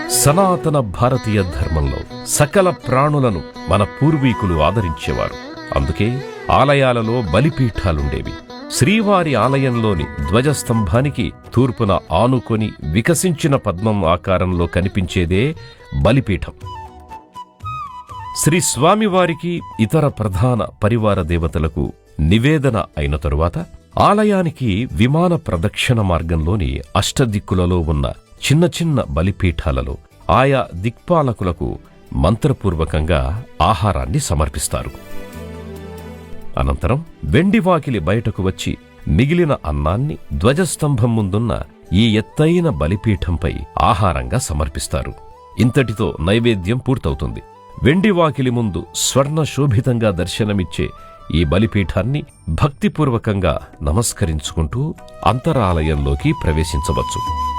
సనాతన భారతీయ ధర్మంలో సకల ప్రాణులను మన పూర్వీకులు ఆదరించేవారు. అందుకే ఆలయాలలో బలిపీఠాలుండేవి. శ్రీవారి ఆలయంలోని ధ్వజస్తంభానికి తూర్పున ఆనుకొని వికసించిన పద్మం ఆకారంలో కనిపించేదే బలిపీఠం. శ్రీ స్వామివారికి ఇతర ప్రధాన పరివార దేవతలకు నివేదన అయిన తరువాత ఆలయానికి విమాన ప్రదక్షిణ మార్గంలోని అష్టదిక్కులలో ఉన్న చిన్న చిన్న బలిపీఠాలలో ఆయా దిక్పాలకులకు మంత్రపూర్వకంగా ఆహారాన్ని సమర్పిస్తారు. అనంతరం వెండివాకిలి బయటకు వచ్చి మిగిలిన అన్నాన్ని ధ్వజస్తంభం ముందున్న ఈ ఎత్తైన బలిపీఠంపై ఆహారంగా సమర్పిస్తారు. ఇంతటితో నైవేద్యం పూర్తవుతుంది. వెండివాకిలి ముందు స్వర్ణశోభితంగా దర్శనమిచ్చే ఈ బలిపీఠాన్ని భక్తిపూర్వకంగా నమస్కరించుకుంటూ అంతరాలయంలోకి ప్రవేశించవచ్చు.